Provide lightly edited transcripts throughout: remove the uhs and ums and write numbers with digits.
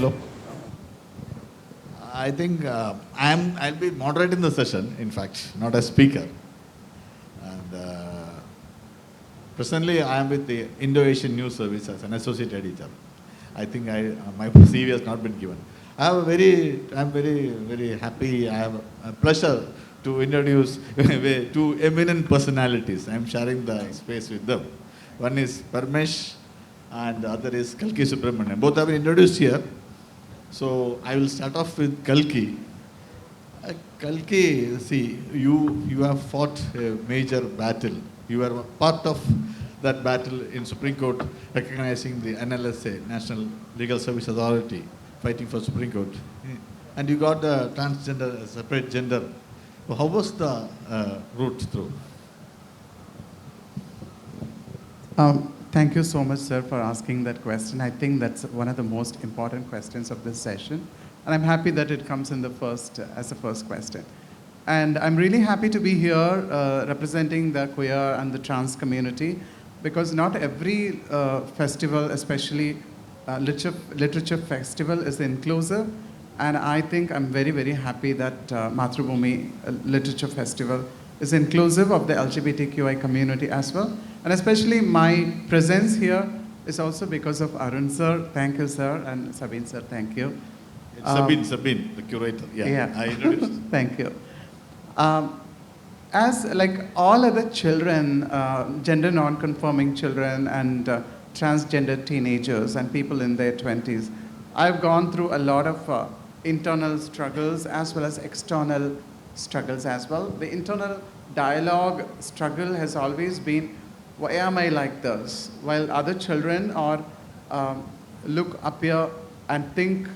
Hello. I think I'll be moderating the session, in fact, not a speaker. And presently, I am with the Indo-Asian News Service as an associate editor. I think my CV has not been given. I'm very happy. I have a pleasure to introduce two eminent personalities. I'm sharing the space with them. One is Parmesh and the other is Kalki Subramaniam. Both have been introduced here. So I will start off with Kalki. Kalki, see, you have fought a major battle. You were a part of that battle in Supreme Court, recognizing the NLSA, National Legal Service Authority, fighting for Supreme Court. And you got the transgender, separate gender. So how was the route through? Thank you so much, sir, for asking that question. I think that's one of the most important questions of this session. And I'm happy that it comes in the first, as the first question. And I'm really happy to be here representing the queer and the trans community, because not every festival, especially literature festival, is inclusive. And I think I'm very, very happy that Mathrubhumi Literature Festival is inclusive of the LGBTQI community as well. And especially my presence here is also because of Arun sir. Thank you, sir. And Sabine sir, thank you. Sabine, the curator. Yeah. I introduced. Thank you. As like all other children, gender non-conforming children and transgender teenagers and people in their 20s, I've gone through a lot of internal struggles as well as external struggles as well. The internal dialogue struggle has always been, why am I like this? While other children look up here and think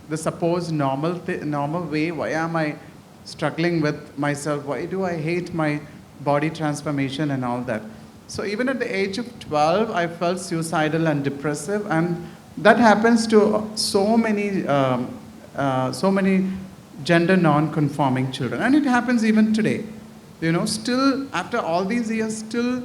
the supposed normal way, why am I struggling with myself? Why do I hate my body transformation and all that? So even at the age of 12, I felt suicidal and depressive, and that happens to so many gender non-conforming children, and it happens even today. You know, still after all these years, still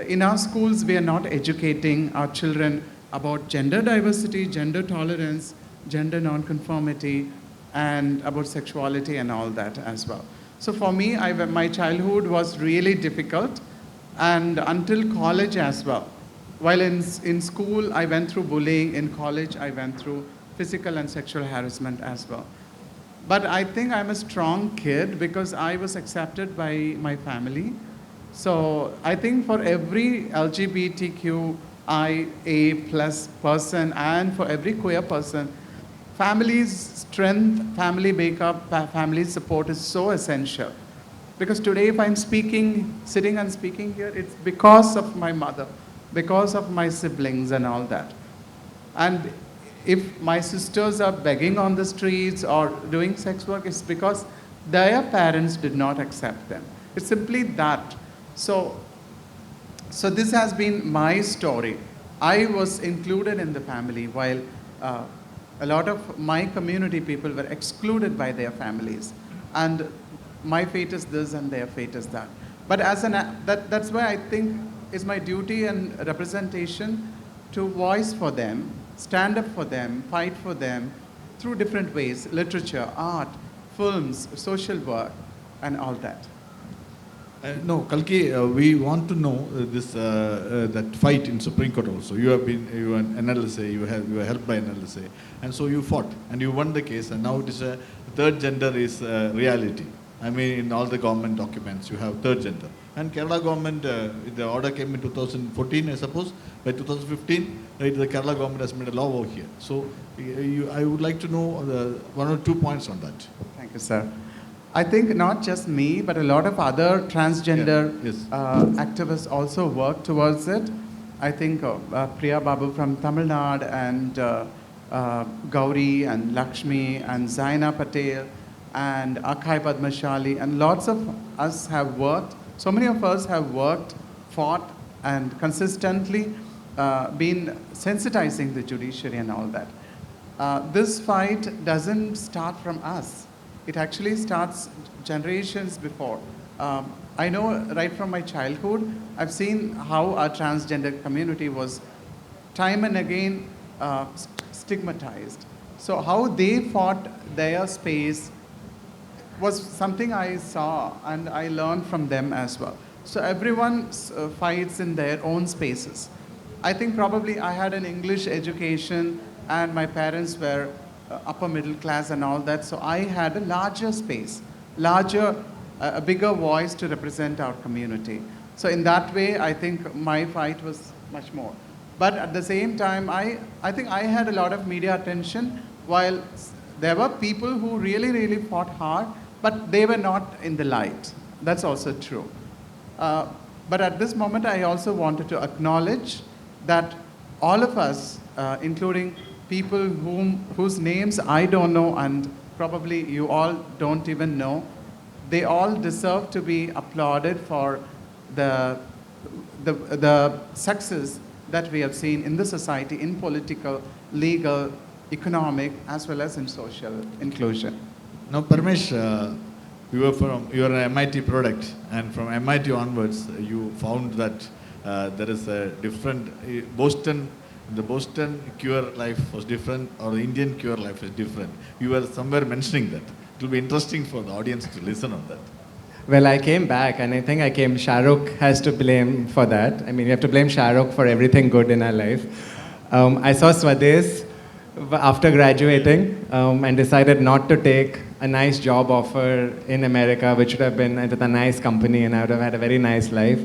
in our schools, we are not educating our children about gender diversity, gender tolerance, gender non-conformity, and about sexuality and all that as well. So for me, my childhood was really difficult, and until college as well. While in school, I went through bullying. In college, I went through physical and sexual harassment as well. But I think I'm a strong kid because I was accepted by my family. So I think for every LGBTQIA plus person and for every queer person, family's strength, family makeup, family support is so essential. Because today if I'm sitting and speaking here, it's because of my mother, because of my siblings and all that. And if my sisters are begging on the streets or doing sex work, it's because their parents did not accept them. It's simply that. So this has been my story. I was included in the family while a lot of my community people were excluded by their families. And my fate is this and their fate is that. But that's why I think it's my duty and representation to voice for them, stand up for them, fight for them through different ways: literature, art, films, social work, and all that. No, Kalki, we want to know that fight in Supreme Court also. You were NLSA, you were helped by NLSA, and so you fought and you won the case, and now it is a third gender is reality. I mean, in all the government documents, you have third gender. And Kerala government, the order came in 2014, I suppose. By 2015, right, the Kerala government has made a law over here. So I would like to know one or 2 points on that. Thank you, sir. I think not just me, but a lot of other transgender activists also work towards it. I think Priya Babu from Tamil Nadu and Gauri and Lakshmi and Zaina Patel and Akai Padmashali and lots of us have worked. So many of us have worked, fought, and consistently been sensitizing the judiciary and all that. This fight doesn't start from us. It actually starts generations before. I know right from my childhood, I've seen how our transgender community was time and again stigmatized. So how they fought their space was something I saw and I learned from them as well. So everyone fights in their own spaces. I think probably I had an English education and my parents were upper middle class and all that, so I had a larger space, a bigger voice to represent our community. So in that way, I think my fight was much more. But at the same time, I think I had a lot of media attention, while there were people who really, really fought hard, but they were not in the light. That's also true. But at this moment, I also wanted to acknowledge that all of us, including people whose names I don't know and probably you all don't even know, they all deserve to be applauded for the success that we have seen in the society, in political, legal, economic, as well as in social inclusion. Now, Parmesh, you are an MIT product, and from MIT onwards, you found that there is a different the Boston queer life was different, or the Indian queer life is different. You were somewhere mentioning that. It will be interesting for the audience to listen on that. Well, I came back, and I think Shah Rukh has to blame for that. I mean, you have to blame Shah Rukh for everything good in our life. I saw Swades after graduating and decided not to take a nice job offer in America, which would have been with a nice company, and I would have had a very nice life.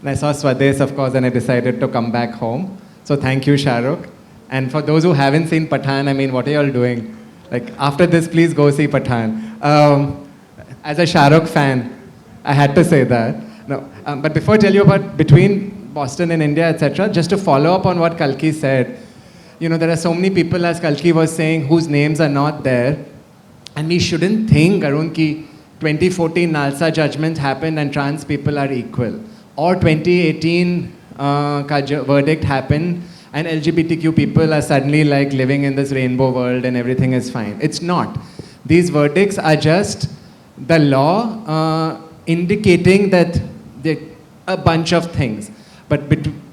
And I saw Swades, of course, and I decided to come back home. So thank you, Shah Rukh. And for those who haven't seen Pathan, I mean, what are you all doing? Like, after this, please go see Pathan. As a Shah Rukh fan, I had to say that. No, but before I tell you about between Boston and India, etc., just to follow up on what Kalki said, you know, there are so many people, as Kalki was saying, whose names are not there. And we shouldn't think, Arun, ki 2014 Nalsa judgment happened and trans people are equal. Or 2018 verdict happened and LGBTQ people are suddenly like living in this rainbow world and everything is fine. It's not. These verdicts are just the law indicating that a bunch of things. But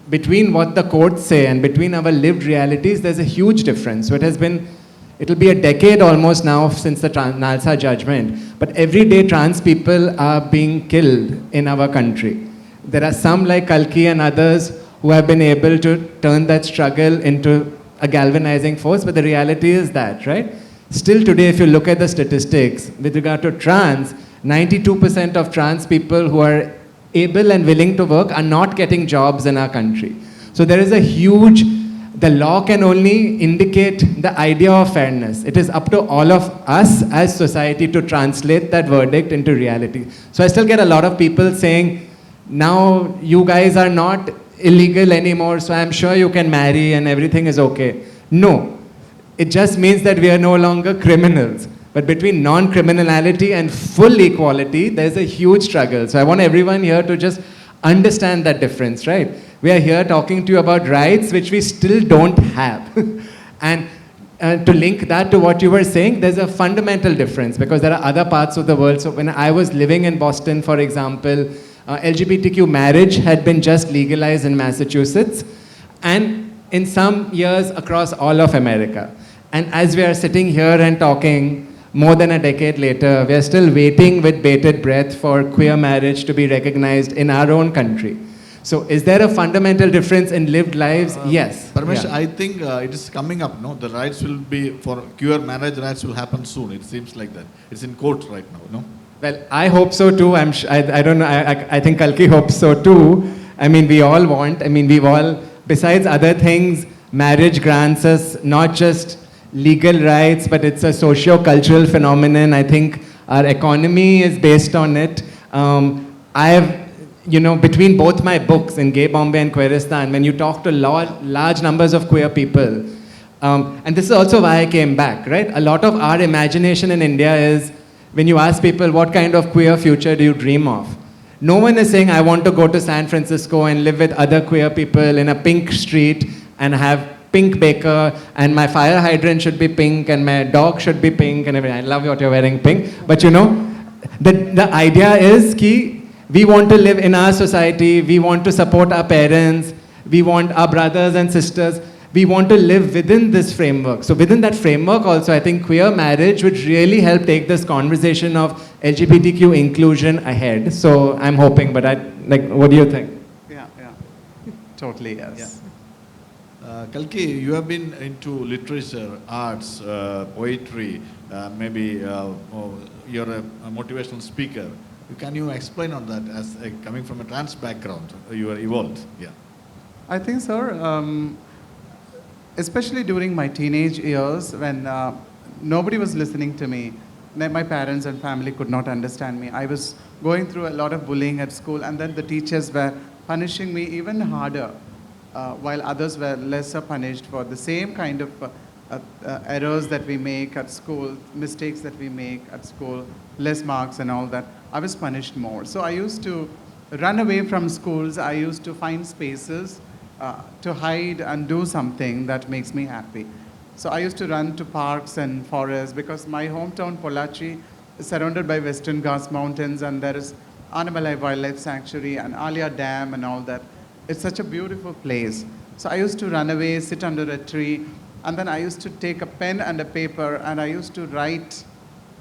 between what the courts say and between our lived realities, there's a huge difference. So it'll be a decade almost now since the Nalsa judgment. But every day trans people are being killed in our country. There are some like Kalki and others who have been able to turn that struggle into a galvanizing force, but the reality is that, right? Still today, if you look at the statistics, with regard to trans, 92% of trans people who are able and willing to work are not getting jobs in our country. So there is a huge, the law can only indicate the idea of fairness. It is up to all of us as society to translate that verdict into reality. So I still get a lot of people saying, now you guys are not illegal anymore, so I'm sure you can marry and everything is okay. No, it just means that we are no longer criminals. But between non-criminality and full equality, there's a huge struggle. So I want everyone here to just understand that difference, right? We are here talking to you about rights which we still don't have. And to link that to what you were saying, there's a fundamental difference because there are other parts of the world. So when I was living in Boston, for example, LGBTQ marriage had been just legalized in Massachusetts and in some years across all of America. And as we are sitting here and talking more than a decade later, we are still waiting with bated breath for queer marriage to be recognized in our own country. So is there a fundamental difference in lived lives? Yes. Parmesh, Yeah. I think it is coming up, no? The rights will be, for queer marriage rights will happen soon. It seems like that. It's in court right now, no? Well, I hope so too. I don't know. I think Kalki hopes so too. I mean, we all want. I mean, we've all, besides other things, marriage grants us not just legal rights, but it's a socio-cultural phenomenon. I think our economy is based on it. I have, you know, between both my books in Gay Bombay and Queeristan, when you talk to large numbers of queer people, and this is also why I came back, right? A lot of our imagination in India is, when you ask people, what kind of queer future do you dream of? No one is saying, I want to go to San Francisco and live with other queer people in a pink street and have pink baker and my fire hydrant should be pink and my dog should be pink and everything. I love what you're wearing pink. But you know, the idea is ki we want to live in our society, we want to support our parents, we want our brothers and sisters. we want to live within this framework. So within that framework also, I think queer marriage would really help take this conversation of LGBTQ inclusion ahead. So I'm hoping, but what do you think? Yeah. Totally, yes. Kalki, you have been into literature, arts, poetry, maybe you're a motivational speaker. Can you explain on that as coming from a trans background? You are evolved, yeah. I think, sir, especially during my teenage years when nobody was listening to me, my parents and family could not understand me. I was going through a lot of bullying at school, and then the teachers were punishing me even harder, while others were lesser punished for the same kind of errors that we make at school, mistakes that we make at school, less marks and all that. I was punished more. So I used to run away from schools. I used to find spaces to hide and do something that makes me happy. So I used to run to parks and forests because my hometown, Pollachi, is surrounded by Western Ghats Mountains, and there is Animal Wildlife Sanctuary and Alia Dam and all that. It's such a beautiful place. So I used to run away, sit under a tree, and then I used to take a pen and a paper, and I used to write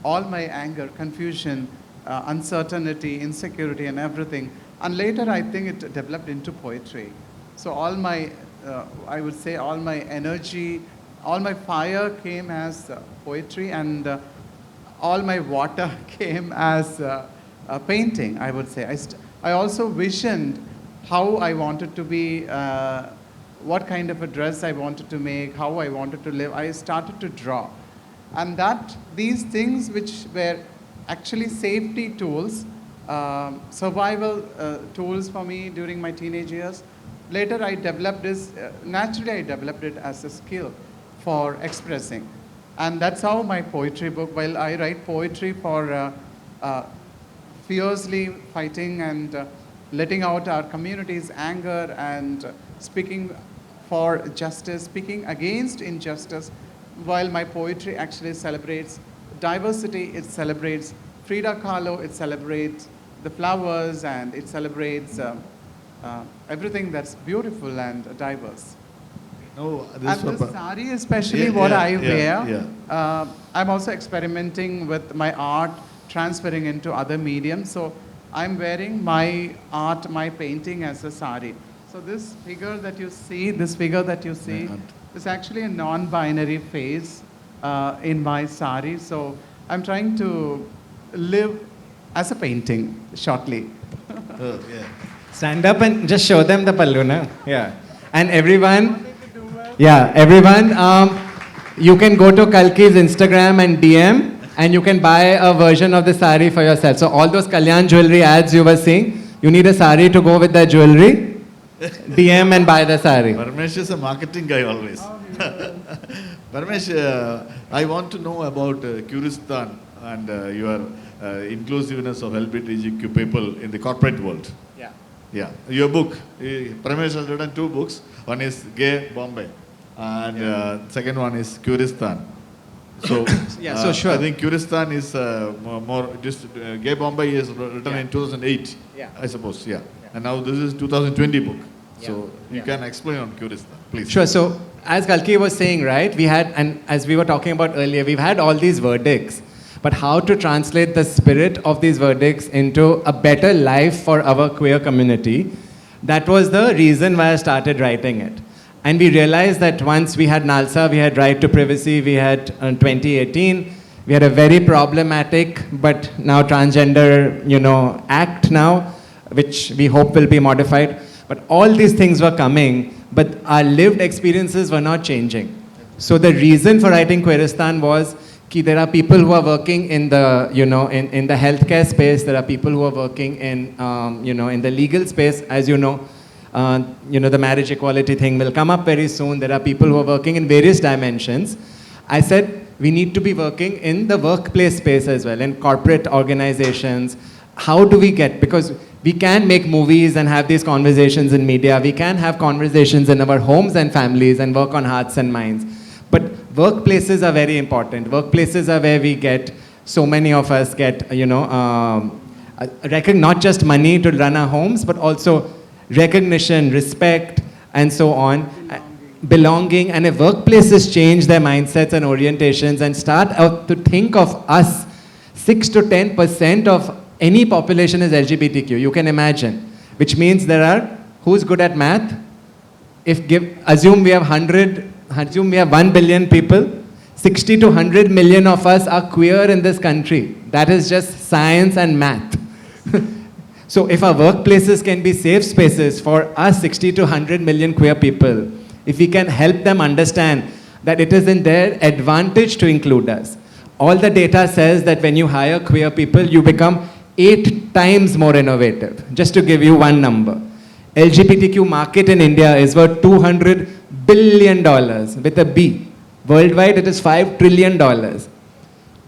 all my anger, confusion, uncertainty, insecurity, and everything. And later, I think it developed into poetry. So all my, I would say, all my energy, all my fire came as poetry, and all my water came as painting, I would say. I also visioned how I wanted to be, what kind of a dress I wanted to make, how I wanted to live. I started to draw. And these things which were actually safety tools, survival tools for me during my teenage years, later I developed this, naturally I developed it as a skill for expressing. And that's how my poetry book, while I write poetry for fiercely fighting and letting out our community's anger and speaking for justice, speaking against injustice, while my poetry actually celebrates diversity, it celebrates Frida Kahlo, it celebrates the flowers, and it celebrates everything that's beautiful and diverse. No, And the sari, especially what I wear, I'm also experimenting with my art, transferring into other mediums. So I'm wearing my art, my painting as a sari. So this figure that you see, is actually a non-binary face in my sari. So I'm trying to live as a painting shortly. Stand up and just show them the pallu, na? Yeah. And everyone, you can go to Kalki's Instagram and DM, and you can buy a version of the sari for yourself. So all those Kalyan jewelry ads you were seeing, you need a sari to go with the jewelry. DM and buy the sari. Parmesh is a marketing guy always. Parmesh, I want to know about Kuristan and your inclusiveness of LGBTQ people in the corporate world. Yeah. Your book, Parmesh has written 2 books. One is Gay Bombay, and second one is Kuristan. So, sure. I think Kuristan is more just Gay Bombay is written in 2008, I suppose. And now this is 2020 book. So you can explain on Kuristan, please. Sure. So as Kalki was saying, right, we had, and as we were talking about earlier, we've had all these verdicts, but how to translate the spirit of these verdicts into a better life for our queer community, that was the reason why I started writing it. And we realized that once we had NALSA, we had right to privacy, we had 2018, we had a very problematic but now transgender, act now, which we hope will be modified. But all these things were coming, but our lived experiences were not changing. So the reason for writing Queeristan was that there are people who are working in the, in the healthcare space, there are people who are working in, in the legal space, as you know, the marriage equality thing will come up very soon. There are people who are working in various dimensions. I said we need to be working in the workplace space as well, in corporate organizations. How do we get, because we can make movies and have these conversations in media. We can have conversations in our homes and families and work on hearts and minds. But workplaces are very important. Workplaces are where we get, so many of us get, not just money to run our homes, but also recognition, respect, and so on. belonging, and if workplaces change their mindsets and orientations and start out to think of us, 6 to 10% of any population is LGBTQ, you can imagine. Which means there are, who's good at math? Assume we have 1 billion people, 60 to 100 million of us are queer in this country. That is just science and math. So if our workplaces can be safe spaces for us 60 to 100 million queer people, if we can help them understand that it is in their advantage to include us. All the data says that when you hire queer people, you become 8 times more innovative. Just to give you one number. LGBTQ market in India is worth $200 billion with a B. Worldwide, it is $5 trillion.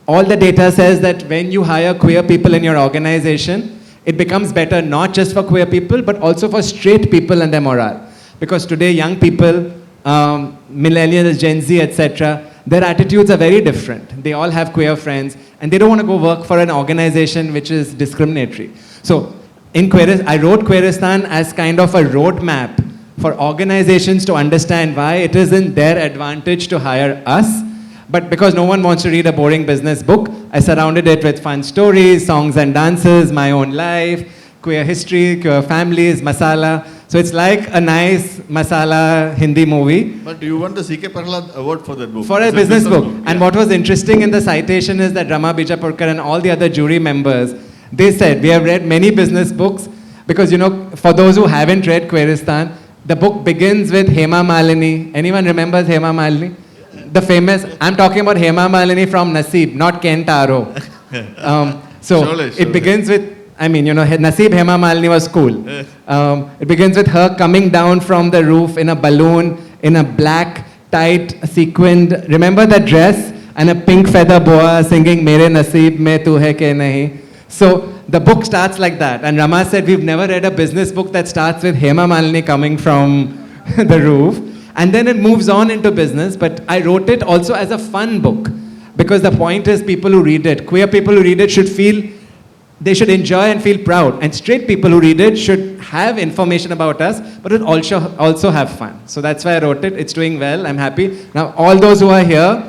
All the data says that when you hire queer people in your organization, it becomes better not just for queer people, but also for straight people and their morale. Because today, young people, millennials, Gen Z, etc., their attitudes are very different. They all have queer friends, and they don't want to go work for an organization which is discriminatory. So, I wrote Queeristan as kind of a roadmap for organizations to understand why it is in their advantage to hire us. But because no one wants to read a boring business book, I surrounded it with fun stories, songs and dances, my own life, queer history, queer families, masala. So it's like a nice masala Hindi movie. But you won the C.K. Prahalad award for that book. For a business book. And yeah. what was interesting in the citation is that Rama Bijapurkar and all the other jury members, they said, we have read many business books because, for those who haven't read Queeristan, the book begins with Hema Malini. Anyone remembers Hema Malini? The famous, I'm talking about Hema Malini from Naseeb, not Kentaro. It begins with, Naseeb Hema Malini was cool. It begins with her coming down from the roof in a balloon, in a black, tight, sequined, remember that dress? And a pink feather boa singing, Mere Naseeb mein tu hai ke nahi. So the book starts like that. And Rama said, we've never read a business book that starts with Hema Malini coming from the roof. And then it moves on into business, but I wrote it also as a fun book. Because the point is people who read it, queer people who read it should feel, they should enjoy and feel proud. And straight people who read it should have information about us, but it also have fun. So that's why I wrote it. It's doing well, I'm happy. Now all those who are here,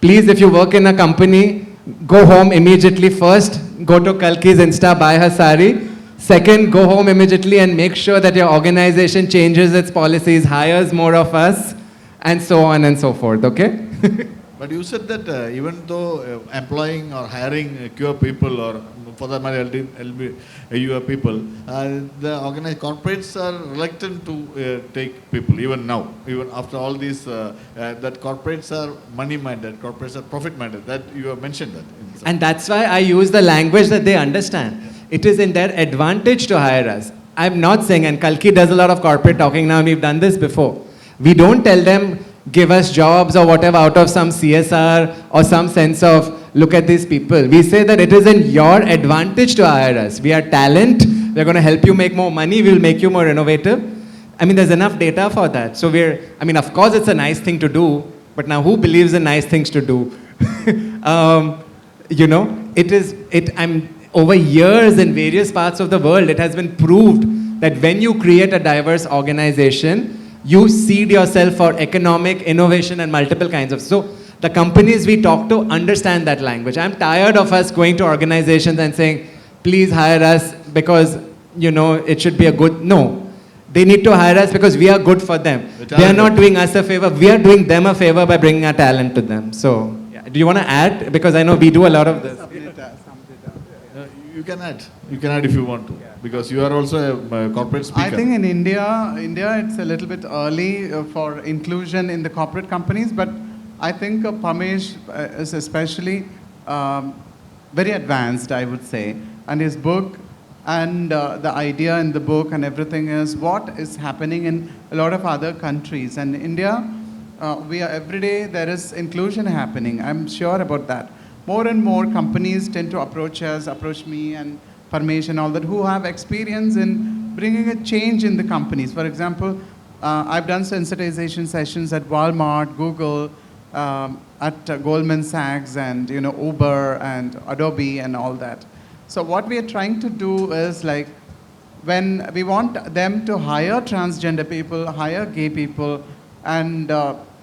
please if you work in a company, go home immediately first, go to Kalki's Insta, buy her sari. Second, go home immediately and make sure that your organization changes its policies, hires more of us, and so on and so forth, okay? But you said that even though employing or hiring queer people or for that matter LGBTQ people, the organized corporates are reluctant to take people even now, even after all these, that corporates are money-minded, corporates are profit-minded, that you have mentioned that. And that's why I use the language that they understand. Yeah. It is in their advantage to hire us. I'm not saying, and Kalki does a lot of corporate talking now, and we've done this before. We don't tell them, give us jobs or whatever out of some CSR or some sense of, look at these people. We say that it is in your advantage to hire us. We are talent. We're going to help you make more money. We'll make you more innovative. There's enough data for that. So of course it's a nice thing to do, but now who believes in nice things to do? Over years in various parts of the world, it has been proved that when you create a diverse organization, you seed yourself for economic innovation and multiple kinds of. So the companies we talk to understand that language. I'm tired of us going to organizations and saying, please hire us because, it should be a good, no. They need to hire us because we are good for them. They are not doing us a favor. We are doing them a favor by bringing our talent to them. So, yeah. Do you want to add? Because I know we do a lot of this. You can add if you want to, because you are also a corporate speaker. I think in India it's a little bit early for inclusion in the corporate companies, but I think Parmesh is especially very advanced, I would say, and his book and the idea in the book and everything is what is happening in a lot of other countries. And India, every day there is inclusion happening. I'm sure about that. More and more companies tend to approach me and Parmesh and all that, who have experience in bringing a change in the companies. For example, I've done sensitization sessions at Walmart, Google, at Goldman Sachs, and Uber and Adobe and all that. So what we are trying to do is when we want them to hire transgender people, hire gay people, and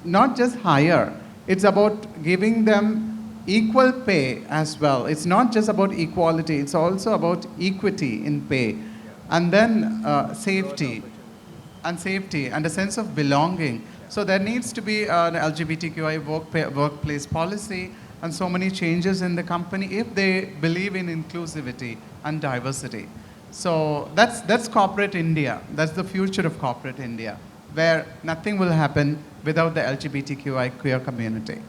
not just hire. It's about giving them equal pay as well. It's not just about equality, it's also about equity in pay. And then safety and a sense of belonging. So there needs to be an LGBTQI workplace policy and so many changes in the company if they believe in inclusivity and diversity. So that's corporate India. That's the future of corporate India, where nothing will happen without the LGBTQI queer community.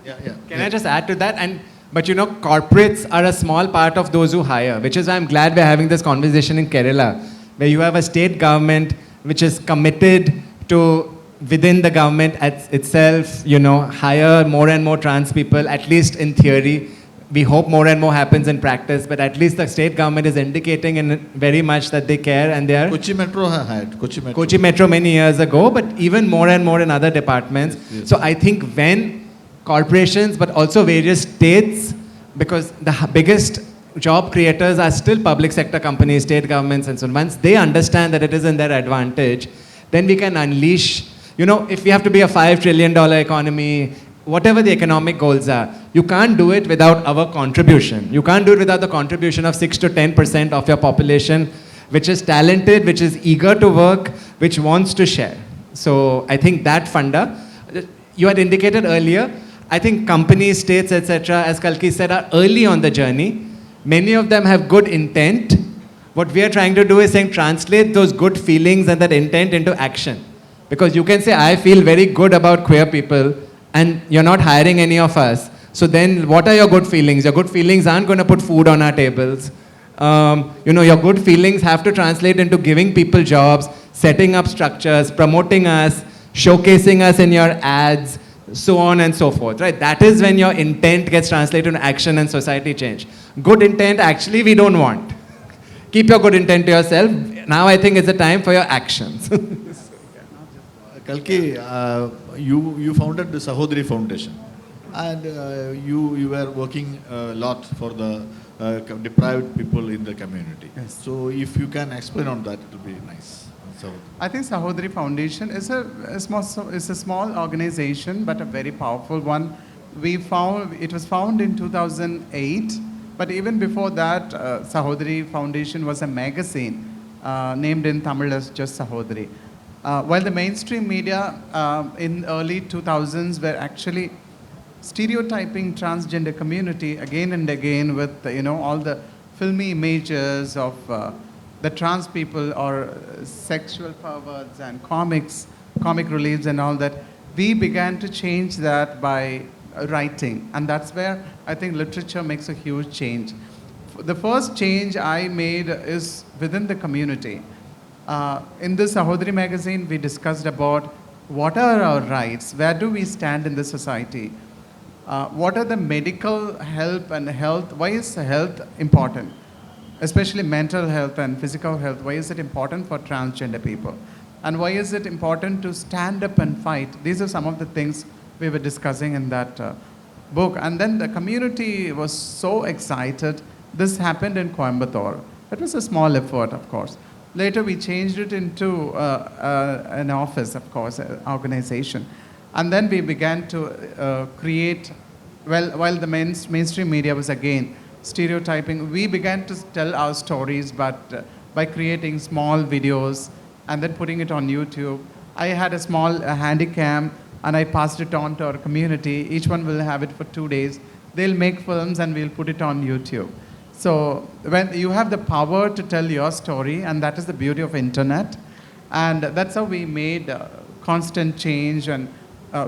Can I just add to that? But corporates are a small part of those who hire, which is why I'm glad we're having this conversation in Kerala, where you have a state government which is committed to, within the government itself, hire more and more trans people, at least in theory. We hope more and more happens in practice, but at least the state government is indicating very much that they care, and they are. Kochi Metro hired. Kochi Metro many years ago, but even more and more in other departments. Yes. So I think when corporations, but also various states, because the biggest job creators are still public sector companies, state governments, and so on. Once they understand that it is in their advantage, then we can unleash, if we have to be a $5 trillion economy, whatever the economic goals are, you can't do it without our contribution. You can't do it without the contribution of 6 to 10% of your population, which is talented, which is eager to work, which wants to share. So I think that funda, you had indicated earlier, I think companies, states, etc., as Kalki said, are early on the journey. Many of them have good intent. What we are trying to do is saying translate those good feelings and that intent into action. Because you can say, I feel very good about queer people, and you're not hiring any of us. So then what are your good feelings? Your good feelings aren't going to put food on our tables. Your good feelings have to translate into giving people jobs, setting up structures, promoting us, showcasing us in your ads, so on and so forth, right? That is when your intent gets translated into action and society change. Good intent, actually, we don't want. Keep your good intent to yourself. Now I think it's the time for your actions. Kalki, you founded the Sahodri Foundation, and you were working a lot for the deprived people in the community. Yes. So if you can explain on that, it will be nice. So I think Sahodri Foundation is a small organization, but a very powerful one. It was founded in 2008, but even before that, Sahodri Foundation was a magazine named in Tamil as just Sahodri. While the mainstream media in early 2000s were actually stereotyping transgender community again and again with all the filmy images of the trans people or sexual perverts and comic reliefs and all that, we began to change that by writing, and that's where I think literature makes a huge change. The first change I made is within the community. In this Sahodri magazine, we discussed about what are our rights, where do we stand in the society, what are the medical help and health, why is health important, especially mental health and physical health, why is it important for transgender people, and why is it important to stand up and fight. These are some of the things we were discussing in that book, and then the community was so excited. This happened in Coimbatore. It was a small effort, of course. Later, we changed it into an office, of course, an organization. And then we began to create, while the mainstream media was again stereotyping, we began to tell our stories, but by creating small videos and then putting it on YouTube. I had a small handycam, and I passed it on to our community. Each one will have it for 2 days. They'll make films, and we'll put it on YouTube. So when you have the power to tell your story, and that is the beauty of internet, and that's how we made constant change, and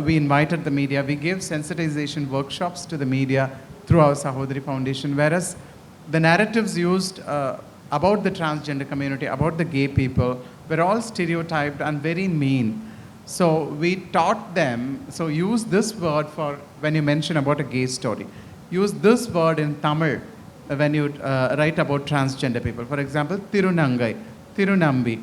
we invited the media. We gave sensitization workshops to the media through our Sahodri Foundation, whereas the narratives used about the transgender community, about the gay people, were all stereotyped and very mean. So we taught them, so use this word for when you mention about a gay story. Use this word in Tamil when you write about transgender people. For example, Tirunangai, Tirunambi.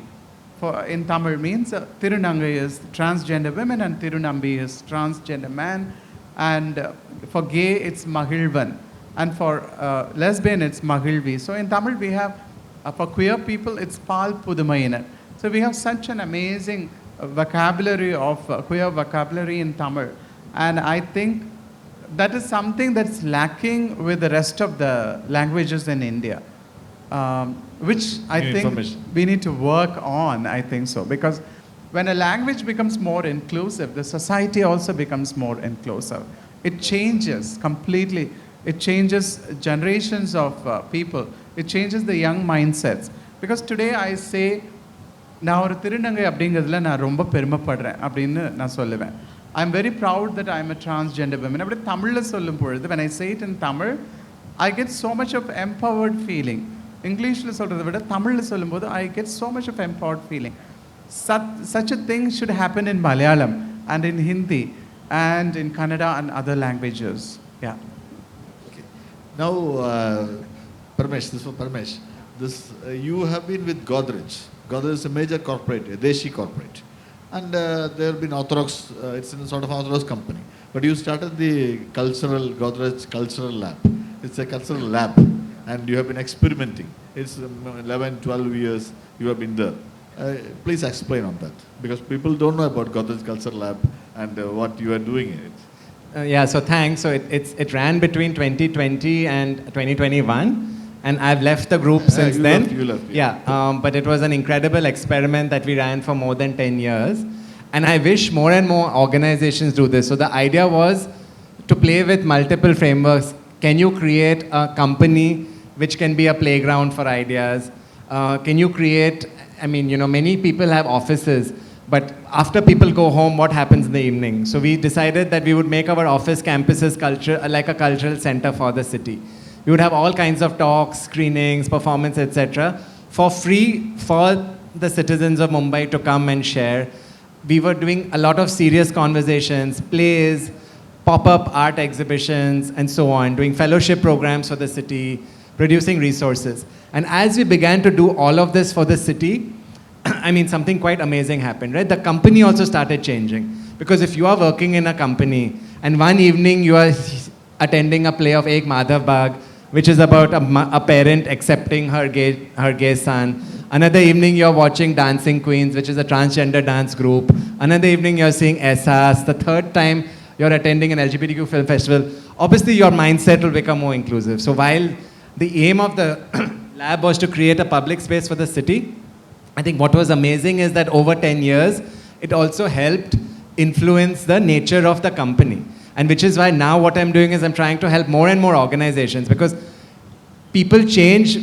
In Tamil means Tirunangai is transgender women and Tirunambi is transgender man. And for gay, it's Mahilvan. And for lesbian, it's Mahilvi. So in Tamil, we have, for queer people, it's Pal Pudumayinar. So we have such an amazing vocabulary of queer vocabulary in Tamil. And I think that is something that's lacking with the rest of the languages in India, which I think we need to work on, I think so. Because when a language becomes more inclusive, the society also becomes more inclusive. It changes completely. It changes generations of people. It changes the young mindsets. Because today I say, நான் ஒரு திருநங்கை அப்படிங்கிறதுல நான் ரொம்ப பெருமைப்படுறேன் அப்படின்னு நான் சொல்லுவேன். I'm very proud that I'm a transgender woman. அப்படி தமிழில் சொல்லும் பொழுது, when I say it in Tamil, I get so much of empowered feeling. இங்கிலீஷில் சொல்கிறத விட தமிழில் சொல்லும்போது I get so much of empowered feeling. Such a thing should happen in Malayalam and in Hindi and in Kannada and other languages. Yeah. Okay. Now, Parmesh, this is for Parmesh. You have been with Godrej. Godrej is a major corporate, a Deshi corporate. And there have been Orthodox, it's a sort of Orthodox company. But you started the Godrej Cultural Lab. It's a cultural lab. And you have been experimenting. It's 11, 12 years you have been there. Please explain on that. Because people don't know about Godrej Cultural Lab and what you are doing in it. Yeah, so thanks. So it ran between 2020 and 2021. And I've left the group since then. You left. Yeah, but it was an incredible experiment that we ran for more than 10 years. And I wish more and more organizations do this. So the idea was to play with multiple frameworks. Can you create a company which can be a playground for ideas? Can you create, I mean, you know, many people have offices, but after people go home, what happens in the evening? So we decided that we would make our office campuses like a cultural center for the city. We would have all kinds of talks, screenings, performance, etc. for free for the citizens of Mumbai to come and share. We were doing a lot of serious conversations, plays, pop-up art exhibitions, and so on, doing fellowship programs for the city, producing resources. And as we began to do all of this for the city, I mean, something quite amazing happened, right? The company also started changing. Because if you are working in a company, and one evening you are attending a play of Ek Madhav Bagh, which is about a parent accepting her gay son. Another evening you're watching Dancing Queens, which is a transgender dance group. Another evening you're seeing Essas. The third time you're attending an LGBTQ film festival. Obviously your mindset will become more inclusive. So while the aim of the lab was to create a public space for the city, I think what was amazing is that over 10 years, it also helped influence the nature of the company. And which is why now what I'm doing is I'm trying to help more and more organizations, because people change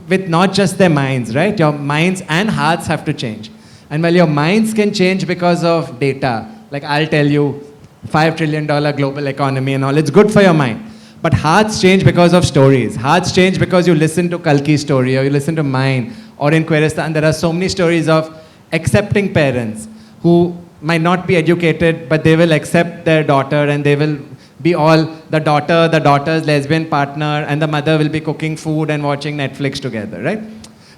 with not just their minds, right? Your minds and hearts have to change. And while your minds can change because of data, like I'll tell you, $5 trillion global economy and all, it's good for your mind. But hearts change because of stories. Hearts change because you listen to Kalki's story or you listen to mine. Or in Queeristan, there are so many stories of accepting parents who might not be educated, but they will accept their daughter and they will be all the daughter's lesbian partner, and the mother will be cooking food and watching Netflix together, right?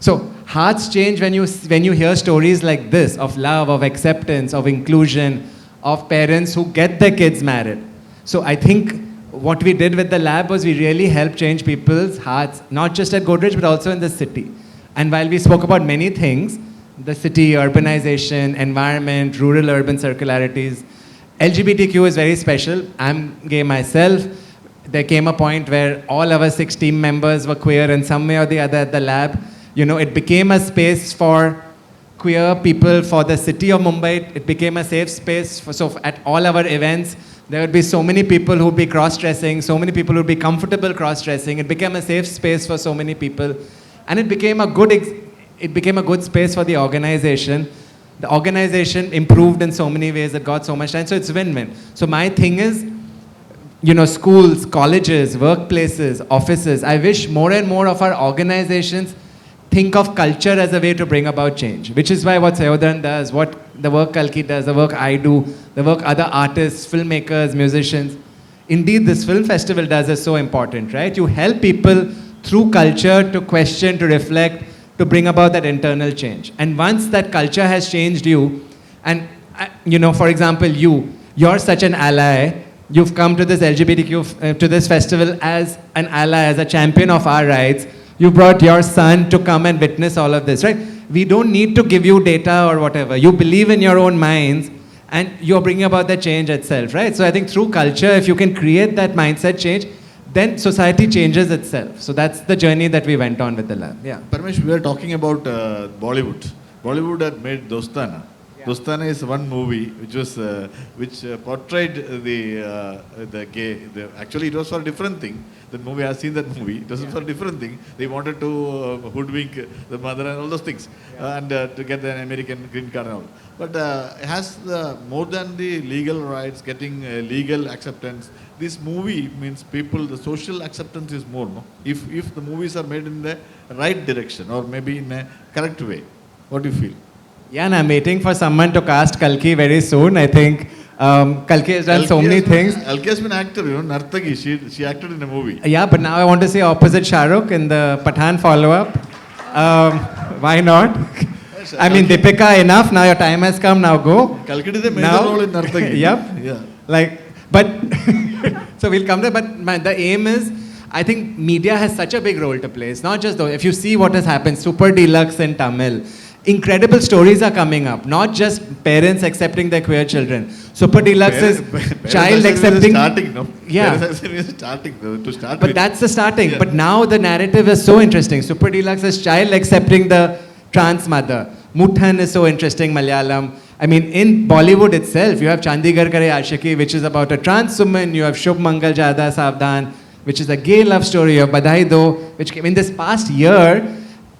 So hearts change when you hear stories like this of love, of acceptance, of inclusion, of parents who get their kids married. So I think what we did with the lab was we really helped change people's hearts, not just at Godrej, but also in the city. And while we spoke about many things, the city, urbanization, environment, rural-urban circularities, LGBTQ is very special. I'm gay myself. There came a point where all our 6 team members were queer in some way or the other at the lab. You know, it became a space for queer people, for the city of Mumbai. It became a safe space. So at all our events, there would be so many people who would be cross-dressing, so many people who would be comfortable cross-dressing. It became a safe space for so many people. And it became a good space for the organization. The organization improved in so many ways. It got so much time. So it's win-win. So my thing is, you know, schools, colleges, workplaces, offices. I wish more and more of our organizations think of culture as a way to bring about change, which is why what Sayodhan does, what the work Kalki does, the work I do, the work other artists, filmmakers, musicians. Indeed, this film festival does is so important, right? You help people through culture to question, to reflect, to bring about that internal change. And once that culture has changed you, and you know, for example, you're such an ally, you've come to this LGBTQ, to this festival as an ally, as a champion of our rights. You brought your son to come and witness all of this, right? we don't need to give you data or whatever. You believe in your own minds and you're bringing about the change itself, right? So I think through culture, if you can create that mindset change, then society changes itself. So that's the journey that we went on with the lab. Yeah. Parmesh, we are talking about Bollywood. Bollywood had made Dostana. Yeah. Dostana is one movie which portrayed the gay. Actually, it was for a different thing. That movie, I have seen that movie. It was for a different thing. They wanted to hoodwink the mother and all those things, and to get an American green card and all. But has more than the legal rights, getting legal acceptance, this movie means people, the social acceptance is more, no? If the movies are made in the right direction or maybe in a correct way. What do you feel? Yeah, and I'm waiting for someone to cast Kalki very soon. I think Kalki has done so many things. Kalki has been an actor, Nartaki. She acted in a movie. Yeah, but now I want to say opposite Shah Rukh in the Pathan follow-up. Why not? I mean, Deepika, enough. Now your time has come. Now go. Kalki did a major role in Nartaki. Yep. Yeah. But so we'll come there. But the aim is, I think media has such a big role to play. It's not just though. If you see what has happened, Super Deluxe in Tamil, incredible stories are coming up. Not just parents accepting their queer children. Super Deluxe is child accepting. Starting, no? Yeah. Starting to start. But that's the starting. Yeah. But now the narrative is so interesting. Super Deluxe is child accepting the trans mother. Muthan is so interesting, Malayalam. I mean, in Bollywood itself, you have Chandigarh Kare Ashiki, which is about a trans woman. You have Shubh Mangal Jada Savdhan, which is a gay love story. You have Badhai Do, which came in this past year.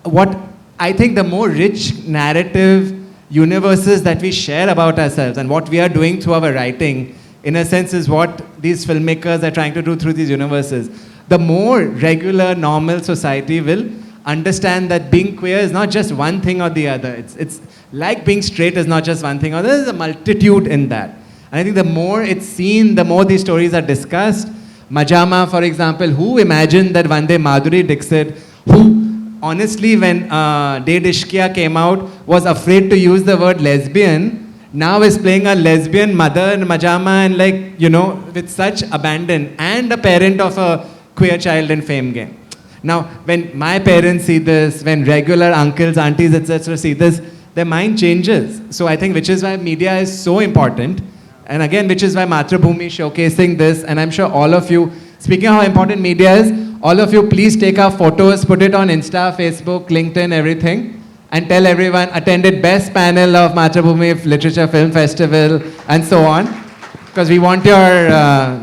What I think the more rich narrative universes that we share about ourselves and what we are doing through our writing, in a sense, is what these filmmakers are trying to do through these universes. The more regular, normal society will understand that being queer is not just one thing or the other. It's like being straight is not just one thing or there's a multitude in that. And I think the more it's seen, the more these stories are discussed. Majama, for example, who imagined that one day Madhuri Dixit, who honestly when De Dishkia came out, was afraid to use the word lesbian, now is playing a lesbian mother in Majama and with such abandon, and a parent of a queer child in Fame Game. Now, when my parents see this, when regular uncles, aunties, etc. see this, their mind changes. So I think which is why media is so important. And again, which is why Mathrubhumi showcasing this, and I'm sure all of you, speaking of how important media is, all of you please take our photos, put it on Insta, Facebook, LinkedIn, everything, and tell everyone, attended best panel of Mathrubhumi Literature Film Festival, and so on. Because we want your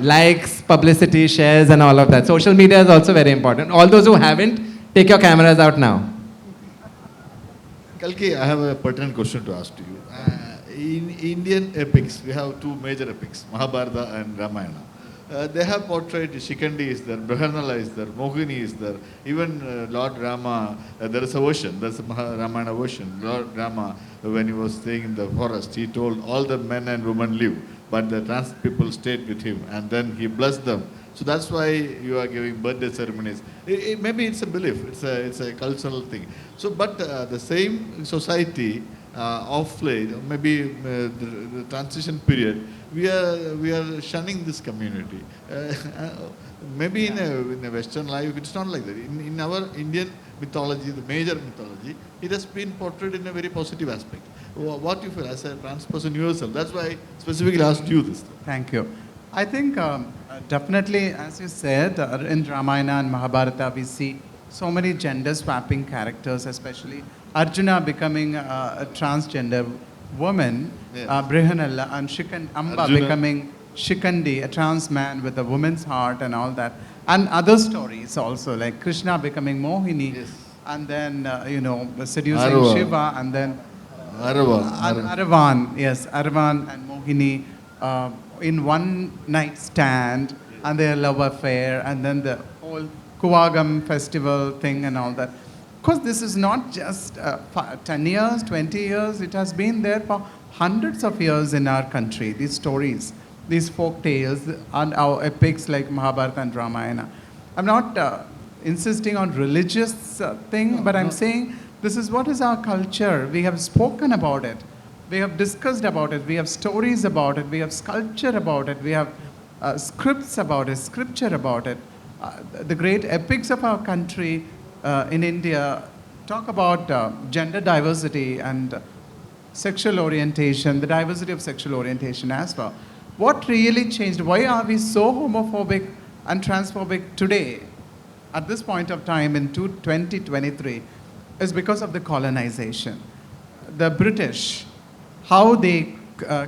likes, publicity, shares, and all of that. Social media is also very important. All those who haven't, take your cameras out now. Kalki, I have a pertinent question to ask to you. In Indian epics, we have two major epics, Mahabharata and Ramayana. They have portrayed Shikandi is there, Brihanala is there, Mohini is there, even Lord Rama, there is a version, there's a Ramayana version. Lord Rama, when he was staying in the forest, he told all the men and women live, but the trans people stayed with him, and then he blessed them. So that's why you are giving birthday ceremonies. Maybe it's a belief, it's a cultural thing. So, but the same society of late, maybe the transition period, we are shunning this community. Maybe in a Western life, it's not like that. In our Indian mythology, the major mythology, it has been portrayed in a very positive aspect. What you feel as a trans person yourself? That's why I specifically asked you this. Thank you. I think definitely, as you said, in Ramayana and Mahabharata, we see so many gender swapping characters, especially Arjuna becoming a transgender woman, Brihanala, and Amba Arjuna becoming Shikandi, a trans man with a woman's heart and all that. And other stories also, like Krishna becoming Mohini, yes, and then, seducing Arva, Shiva, and then Aravan, yes, Aravan and Mohini in one night stand, and their love affair, and then the whole Kuvagam festival thing and all that. Of course, this is not just 10 years, 20 years, it has been there for hundreds of years in our country, these stories, these folk tales, and our epics like Mahabharata and Ramayana. I'm not insisting on religious thing, but I'm saying this is what is our culture. We have spoken about it. We have discussed about it. We have stories about it. We have sculpture about it. We have scripts about it, scripture about it. The great epics of our country in India talk about gender diversity and sexual orientation, the diversity of sexual orientation as well. What really changed? Why are we so homophobic and transphobic today, at this point of time in 2023, is because of the colonization. The British, how they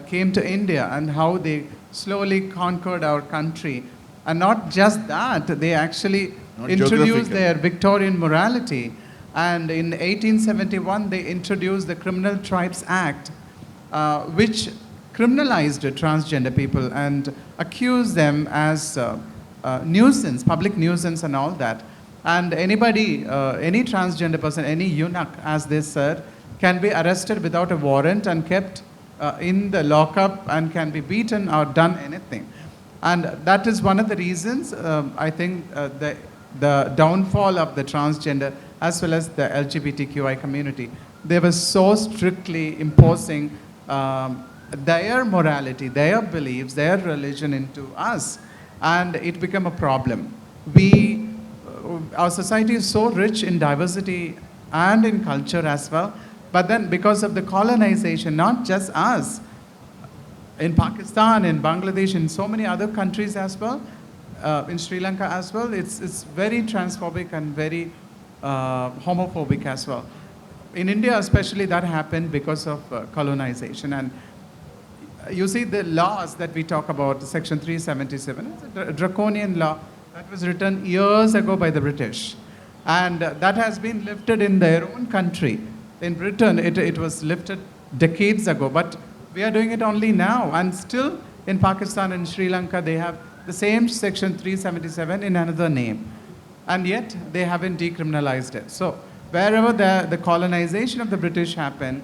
came to India and how they slowly conquered our country. And not just that, they actually Not introduced geographical. their Victorian morality. And in 1871, they introduced the Criminal Tribes Act, which criminalized transgender people and accused them as nuisance, public nuisance and all that. And anybody, any transgender person, any eunuch, as they said, can be arrested without a warrant and kept in the lockup and can be beaten or done anything. And that is one of the reasons, I think, the downfall of the transgender as well as the LGBTQI community. They were so strictly imposing their morality, their beliefs, their religion into us, and it became a problem. Our society is so rich in diversity and in culture as well, but then because of the colonization, not just us, in Pakistan, in Bangladesh, in so many other countries as well, in Sri Lanka as well, it's very transphobic and very homophobic as well. In India especially, that happened because of colonization. And you see the laws that we talk about, Section 377, it's a draconian law that was written years ago by the British. And that has been lifted in their own country. In Britain, it was lifted decades ago, but we are doing it only now. And still in Pakistan and Sri Lanka, they have the same Section 377 in another name. And yet they haven't decriminalized it. So wherever the colonization of the British happened,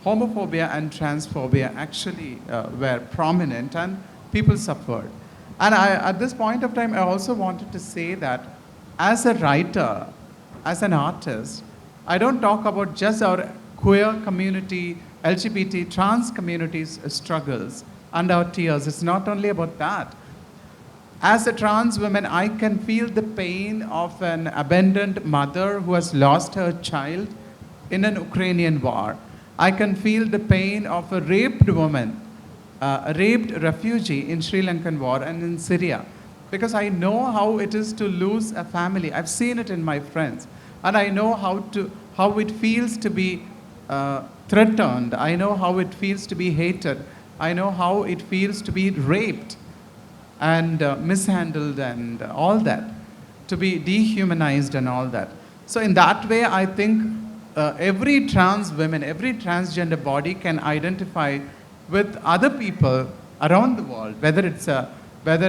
homophobia and transphobia actually were prominent and people suffered. And at this point of time, I also wanted to say that as a writer, as an artist, I don't talk about just our queer community, LGBT, trans community's struggles and our tears. It's not only about that. As a trans woman, I can feel the pain of an abandoned mother who has lost her child in an Ukrainian war. I can feel the pain of a raped woman, a raped refugee in Sri Lankan war and in Syria. Because I know how it is to lose a family. I've seen it in my friends. And I know how it feels to be threatened. I know how it feels to be hated. I know how it feels to be raped and mishandled and all that, to be dehumanized and all that. So in that way, I think every trans woman, every transgender body can identify with other people around the world, whether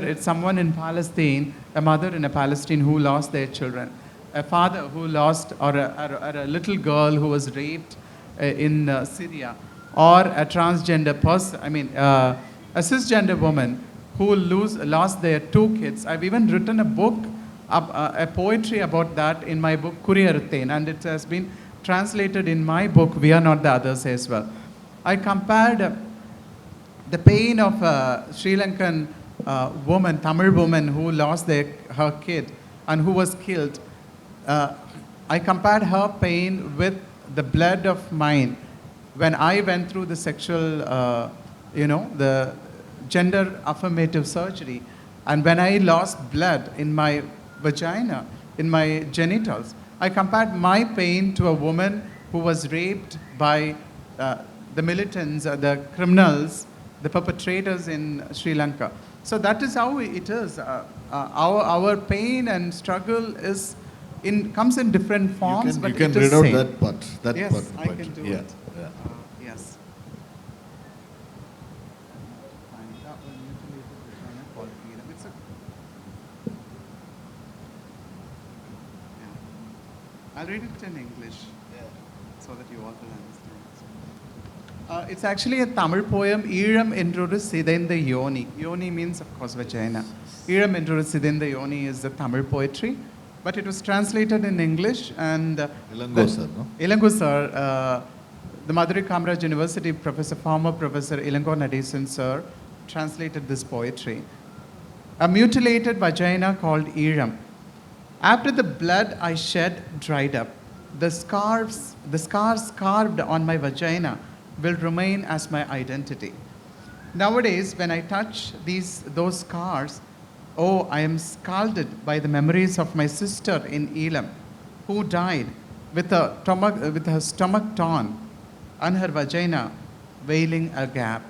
it's someone in Palestine, a mother in a Palestine who lost their children, a father who lost, or a little girl who was raped in Syria, or a transgender person, a cisgender woman who lost their 2 kids. I've even written a book, a poetry about that in my book, Kuriyaruthen, and it has been translated in my book, We Are Not the Others as well. I compared the pain of a Sri Lankan woman, Tamil woman who lost her kid and who was killed. I compared her pain with the blood of mine when I went through the sexual, the gender affirmative surgery. And when I lost blood in my vagina, in my genitals, I compared my pain to a woman who was raped by the militants, the criminals, the perpetrators in Sri Lanka. So that is how it is. Our pain and struggle comes in different forms, you but can it is read out same. that part. Yes, part, I can do it. Yeah. Yes. I'll read it in English so that you all will understand. It's actually a Tamil poem, Eeram Endroru Sidenda Yoni. Yoni means, of course, vagina. Eeram Endroru Sidenda Yoni is the Tamil poetry, but it was translated in English. And Ilango sir, no? Ilango sir, the Madurai Kamaraj University professor, former professor Ilango Nadesan sir, translated this poetry. A mutilated vagina called Eeram. After the blood I shed dried up, the scars carved on my vagina will remain as my identity. Nowadays, when I touch those scars, oh, I am scalded by the memories of my sister in Elam, who died with her stomach torn and her vagina veiling a gap.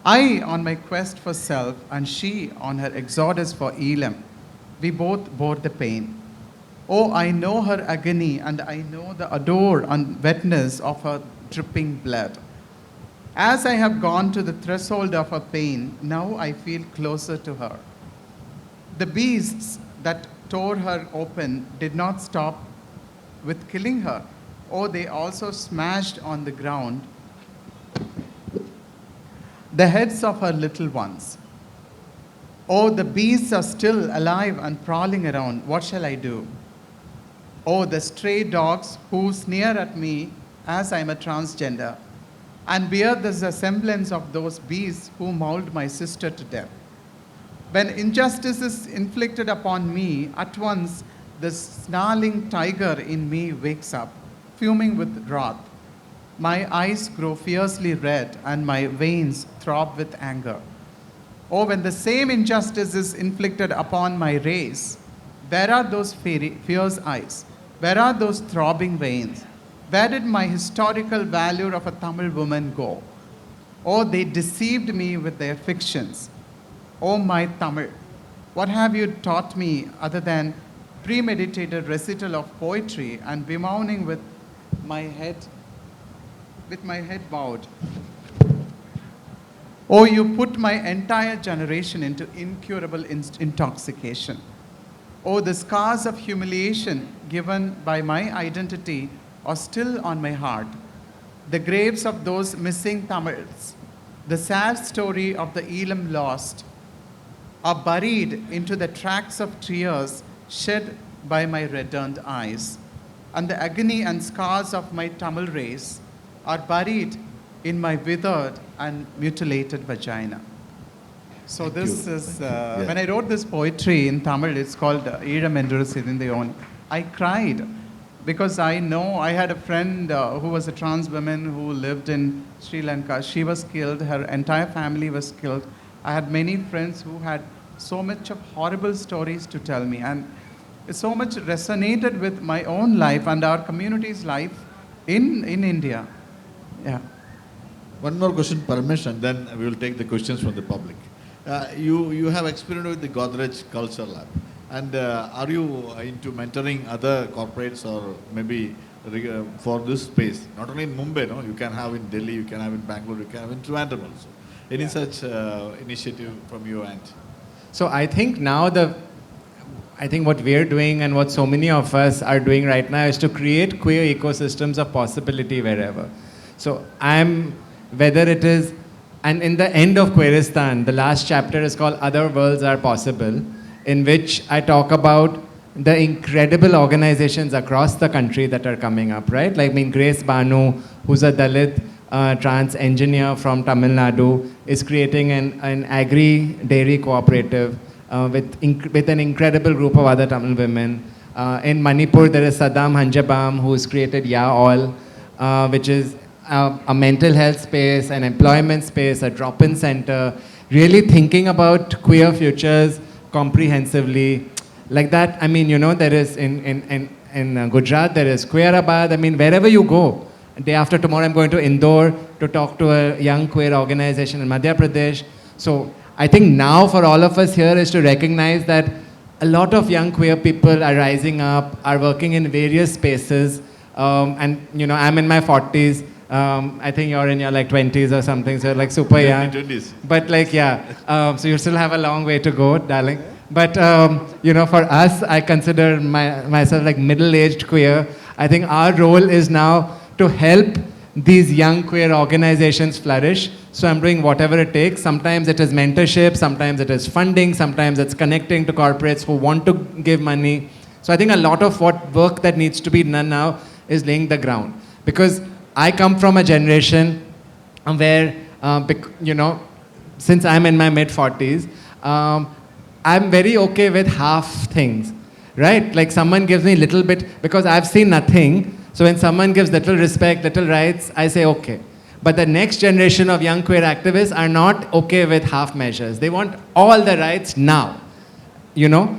I on my quest for self, and she on her exodus for Elam, we both bore the pain. Oh, I know her agony, and I know the odor and wetness of her dripping blood. As I have gone to the threshold of her pain, now I feel closer to her. The beasts that tore her open did not stop with killing her. Oh, they also smashed on the ground the heads of her little ones. Oh, the beasts are still alive and prowling around. What shall I do? Oh, the stray dogs who sneer at me as I'm a transgender and bear the semblance of those beasts who mauled my sister to death. When injustice is inflicted upon me, at once the snarling tiger in me wakes up, fuming with wrath. My eyes grow fiercely red and my veins throb with anger. Oh, when the same injustice is inflicted upon my race, where are those fierce eyes? Where are those throbbing veins? Where did my historical value of a Tamil woman go? Oh, they deceived me with their fictions. Oh, my Tamil, what have you taught me other than premeditated recital of poetry and bemoaning with my head bowed? Oh, you put my entire generation into incurable intoxication. Oh, the scars of humiliation given by my identity are still on my heart. The graves of those missing Tamils, the sad story of the Elam lost, are buried into the tracks of tears shed by my reddened eyes. And the agony and scars of my Tamil race are buried in my withered and mutilated vagina. So Thank this you. is, Yeah. when I wrote this poetry in Tamil, it's called Eedam Enduru Sidindayoni. I cried because I know I had a friend who was a trans woman who lived in Sri Lanka. She was killed, her entire family was killed. I had many friends who had so much of horrible stories to tell me, and it so much resonated with my own life and our community's life in India. Yeah. One more question, Parmesh, and then we will take the questions from the public. You have experience with the Godrej Culture Lab, and are you into mentoring other corporates or maybe for this space? Not only in Mumbai, no, you can have in Delhi, you can have in Bangalore, you can have in Trivandrum also. Any such initiative from your end? So I think now I think what we're doing and what so many of us are doing right now is to create queer ecosystems of possibility wherever. So whether it is, and in the end of Queeristan, the last chapter is called Other Worlds Are Possible, in which I talk about the incredible organizations across the country that are coming up, right? Like, Grace Banu, who's a Dalit trans engineer from Tamil Nadu, is creating an agri-dairy cooperative with an incredible group of other Tamil women. In Manipur, there is Saddam Hanjabam, who's created Ya All, which is a mental health space, an employment space, a drop-in center, really thinking about queer futures comprehensively. Like that, there is in Gujarat, there is Queerabad. Wherever you go, day after tomorrow, I'm going to Indore to talk to a young queer organization in Madhya Pradesh. So I think now for all of us here is to recognize that a lot of young queer people are rising up, are working in various spaces. I'm in my 40s. I think you're in your 20s or something, so you're super young. 20s. But so you still have a long way to go, darling. But for us, I consider myself middle-aged queer. I think our role is now to help these young queer organizations flourish. So I'm doing whatever it takes. Sometimes it is mentorship, sometimes it is funding, sometimes it's connecting to corporates who want to give money. So I think a lot of work that needs to be done now is laying the ground. Because I come from a generation where, since I'm in my mid-40s, I'm very okay with half things. right? Like someone gives me little bit, because I've seen nothing. So when someone gives little respect, little rights, I say, okay. But the next generation of young queer activists are not okay with half measures. They want all the rights now, you know?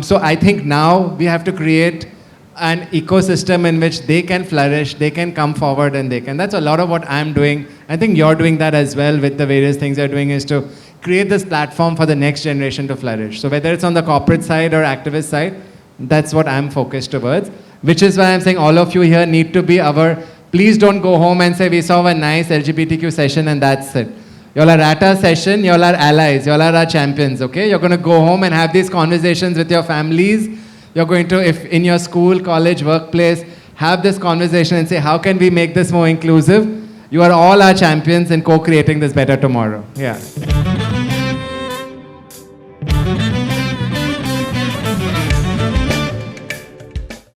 So I think now we have to create an ecosystem in which they can flourish, they can come forward, and they can. That's a lot of what I'm doing. I think you're doing that as well with the various things you're doing, is to create this platform for the next generation to flourish. So whether it's on the corporate side or activist side, that's what I'm focused towards. Which is why I'm saying all of you here need to be our, please don't go home and say we saw a nice LGBTQ session and that's it. Y'all are at our session, y'all are allies, y'all are our champions, okay? You're going to go home and have these conversations with your families. You're going to, if in your school, college, workplace, have this conversation and say, how can we make this more inclusive? You are all our champions in co-creating this better tomorrow. Yeah.